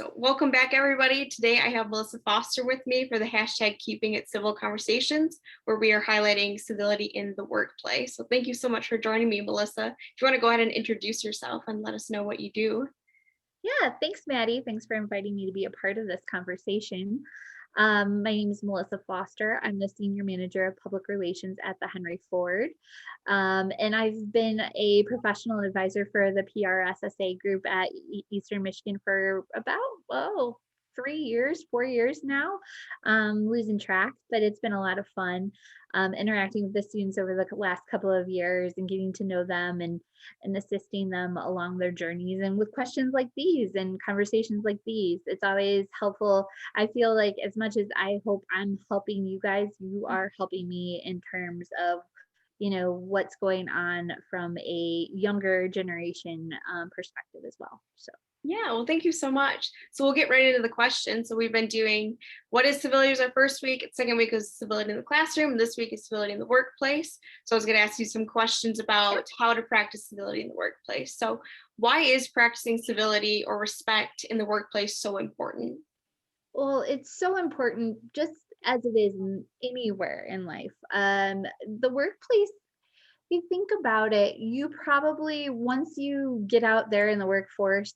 So welcome back, everybody. Today I have Melissa Foster with me for the hashtag Keeping It Civil Conversations, where we are highlighting civility in the workplace. So thank you so much for joining me, Melissa. If you want to go ahead and introduce yourself and let us know what you do. Yeah, thanks, Maddie. Thanks for inviting me to be a part of this conversation. My name is Melissa Foster. I'm the Senior Manager of Public Relations at the Henry Ford. And I've been a professional advisor for the PRSSA group at Eastern Michigan for about, 3 years, 4 years now. Losing track, but it's been a lot of fun interacting with the students over the last couple of years and getting to know them and assisting them along their journeys and with questions like these and conversations like these. It's always helpful. I feel like as much as I hope I'm helping you guys, you are helping me in terms of what's going on from a younger generation perspective as well. So Yeah, well, thank you so much. So we'll get right into the questions. So we've been doing what is civility is our first week. Second week is civility in the classroom. This week is civility in the workplace. So I was going to ask you some questions about how to practice civility in the workplace. So why is practicing civility or respect in the workplace so important? well, it's so important just as it is anywhere in life. The workplace, if you think about it, you probably, once you get out there in the workforce,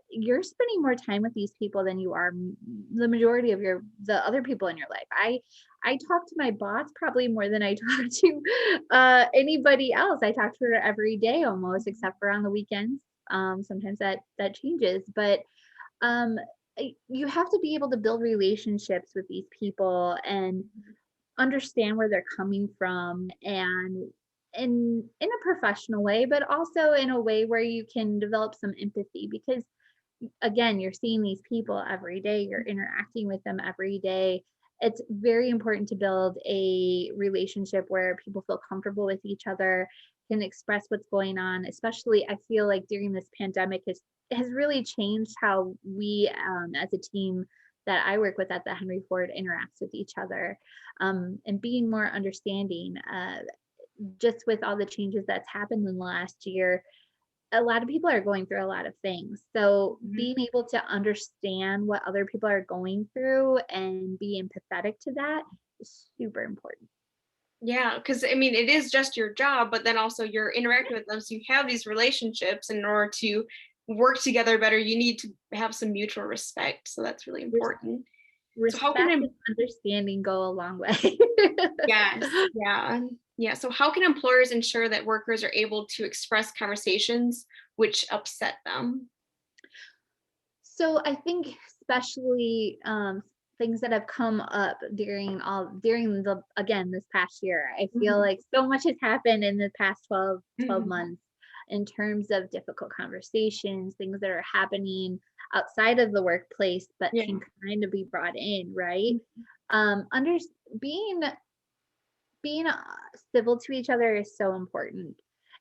you're spending more time with these people than you are the majority of the other people in your life. I talk to my boss probably more than I talk to anybody else. I talk to her every day almost, except for on the weekends. Sometimes that changes, but um, you have to be able to build relationships with these people and understand where they're coming from, and in a professional way, but also in a way where you can develop some empathy, because again, you're seeing these people every day, you're interacting with them every day. It's very important to build a relationship where people feel comfortable with each other, can express what's going on. Especially, I feel like during this pandemic has really changed how we, as a team that I work with at the Henry Ford, interacts with each other, and being more understanding. Just with all the changes that's happened in the last year, a lot of people are going through a lot of things. So Mhm. being able to understand what other people are going through and be empathetic to that is super important. Yeah, because I mean, it is just your job, but then also you're interacting with them. So you have these relationships, and in order to work together better, you need to have some mutual respect. So that's really Res- important. So how can Respect and understanding go a long way. yes, yeah. Yeah. So how can employers ensure that workers are able to express conversations which upset them? So I think especially things that have come up during the again this past year. I feel Mhm. like so much has happened in the past 12 Mhm. months in terms of difficult conversations, things that are happening outside of the workplace but Yeah. can kind of be brought in, right? Mhm. Under being being civil to each other is so important.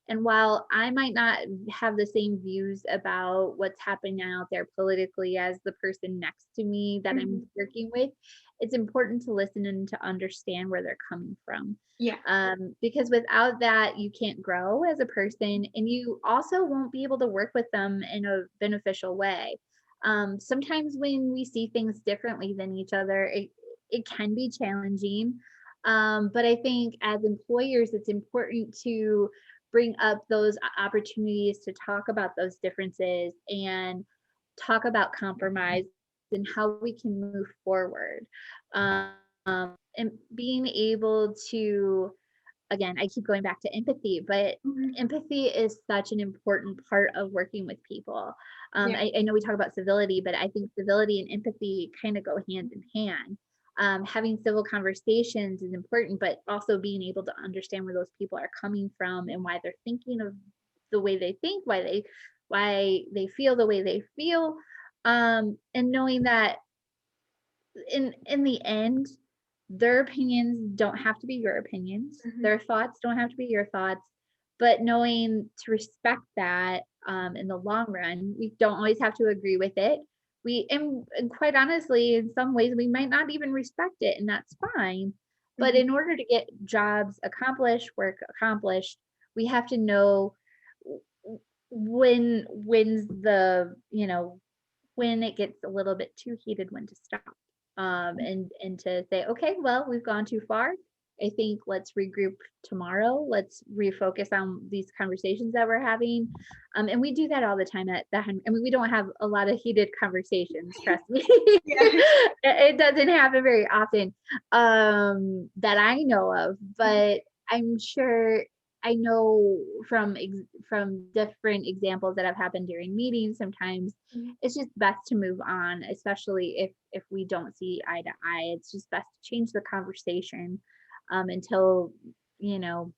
And while I might not have the same views about what's happening out there politically as the person next to me that I'm Mhm. working with, it's important to listen and to understand where they're coming from. Yeah. Because without that, you can't grow as a person, and you also won't be able to work with them in a beneficial way. Sometimes when we see things differently than each other, it can be challenging. But I think as employers, it's important to bring up those opportunities to talk about those differences and talk about compromise and how we can move forward. Um, and being able to, again, I keep going back to empathy, but Mhm. empathy is such an important part of working with people. Yeah. I know we talk about civility, but I think civility and empathy kind of go hand in hand. Having civil conversations is important, but also being able to understand where those people are coming from and why they're thinking of the way they think, why they feel the way they feel, and knowing that in the end, their opinions don't have to be your opinions. Mhm. Their thoughts don't have to be your thoughts. But knowing to respect that, in the long run, we don't always have to agree with it. And quite honestly, in some ways, we might not even respect it, and that's fine. But Mhm. in order to get jobs accomplished, work accomplished, we have to know when's the when it gets a little bit too heated, when to stop, and to say, okay, well, we've gone too far. I think let's regroup tomorrow. Let's refocus on these conversations that we're having. And we do that all the time at the I mean, we don't have a lot of heated conversations, trust me. Yeah. It doesn't happen very often, that I know of, but I'm sure I know from different examples that have happened during meetings. Sometimes Mhm. it's just best to move on, especially if we don't see eye to eye. It's just best to change the conversation, until, you know,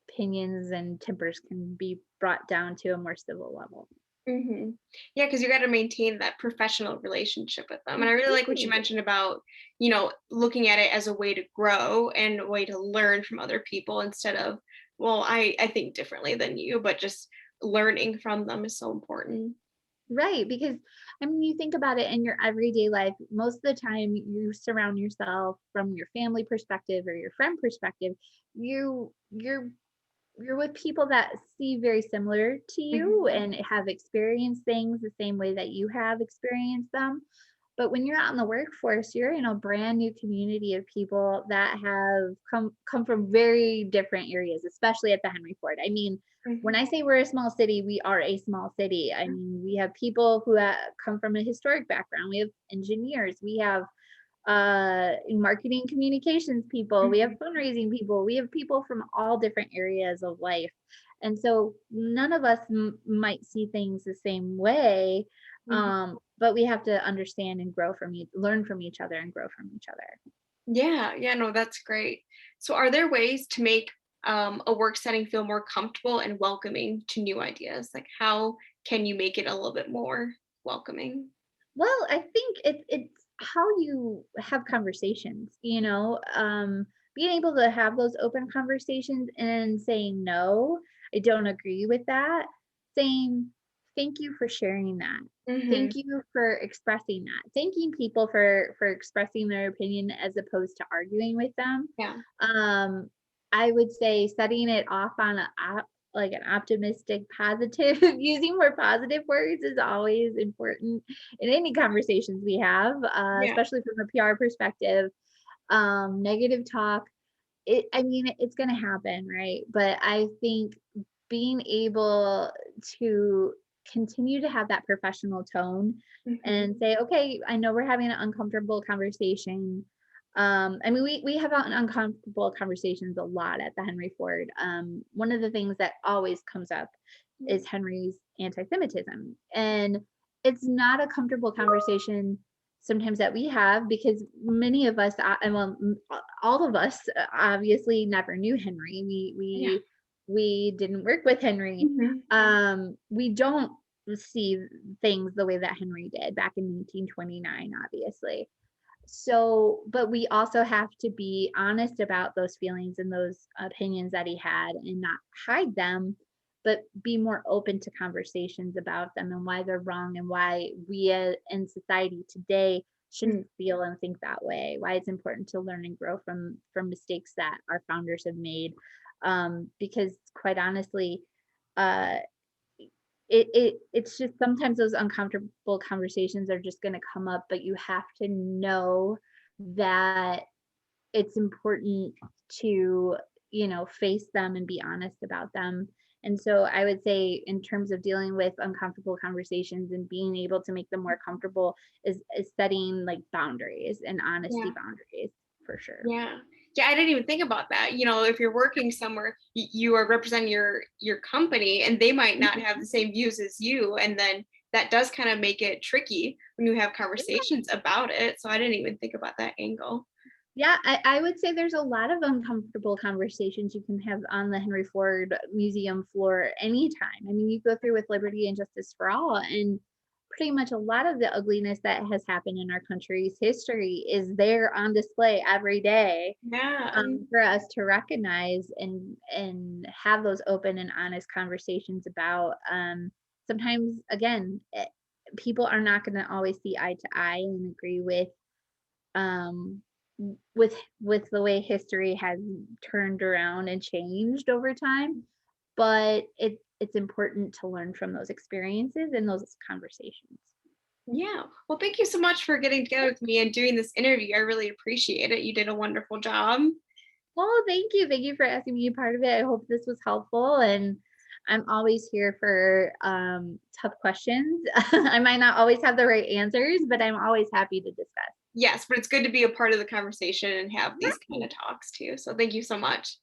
opinions and tempers can be brought down to a more civil level. Mhm. Yeah, because you gotta maintain that professional relationship with them, and I really like what you Right. mentioned about, looking at it as a way to grow and a way to learn from other people instead of, "Well, I think differently than you," but just learning from them is so important. Right, because I mean, you think about it in your everyday life, most of the time you surround yourself from your family perspective or your friend perspective, you you're with people that see very similar to you Mhm. and have experienced things the same way that you have experienced them. But when you're out in the workforce, you're in a brand new community of people that have come from very different areas, especially at the Henry Ford. I mean, when Mhm. I say we're a small city, we are a small city. I mean, we have people who come from a historic background. We have engineers. We have marketing communications people, we have Mhm. fundraising people, we have people from all different areas of life, and so none of us might see things the same way, Mhm. but we have to understand and learn from each other and grow from each other. Yeah, yeah, no, that's great. So are there ways to make a work setting feel more comfortable and welcoming to new ideas? Like how can you make it a little bit more welcoming? Well, I think it's how you have conversations, being able to have those open conversations and saying, no, I don't agree with that. Saying, thank you for sharing that. Mhm. Thank you for expressing that. Thanking people for expressing their opinion as opposed to arguing with them. Yeah. Um, I would say setting it off on like an optimistic, positive, using more positive words is always important in any conversations we have, Yeah. especially from a PR perspective. Negative talk, I mean, it's going to happen, right? But I think being able to continue to have that professional tone Mhm. and say, okay, I know we're having an uncomfortable conversation. I mean, we have uncomfortable conversations a lot at the Henry Ford. One of the things that always comes up is Henry's anti-Semitism, and it's not a comfortable conversation sometimes that we have because many of us, and well, all of us, obviously never knew Henry. Yeah. We didn't work with Henry. Mhm. We don't see things the way that Henry did back in 1929, obviously. So, but we also have to be honest about those feelings and those opinions that he had and not hide them, but be more open to conversations about them and why they're wrong and why we in society today shouldn't Mm. feel and think that way. Why it's important to learn and grow from mistakes that our founders have made. Because quite honestly, uh, it's just sometimes those uncomfortable conversations are just going to come up, but you have to know that it's important to, face them and be honest about them. And so I would say in terms of dealing with uncomfortable conversations and being able to make them more comfortable is setting like boundaries and honesty Yeah. boundaries for sure. Yeah. Yeah, I didn't even think about that. If you're working somewhere, you are representing your company and they might not have the same views as you. And then that does kind of make it tricky when you have conversations about it. So I didn't even think about that angle. Yeah, I would say there's a lot of uncomfortable conversations you can have on the Henry Ford Museum floor anytime. I mean, you go through with Liberty and Justice for All, and pretty much a lot of the ugliness that has happened in our country's history is there on display every day, Yeah. for us to recognize and have those open and honest conversations about. Sometimes, again, people are not going to always see eye to eye and agree um, with the way history has turned around and changed over time, but it's important to learn from those experiences and those conversations. Yeah. Well, thank you so much for getting together with me and doing this interview. I really appreciate it. You did a wonderful job. Well, thank you. Thank you for asking me a part of it. I hope this was helpful, and I'm always here for tough questions. I might not always have the right answers, but I'm always happy to discuss. Yes, but it's good to be a part of the conversation and have these kind Right. of talks too. So thank you so much.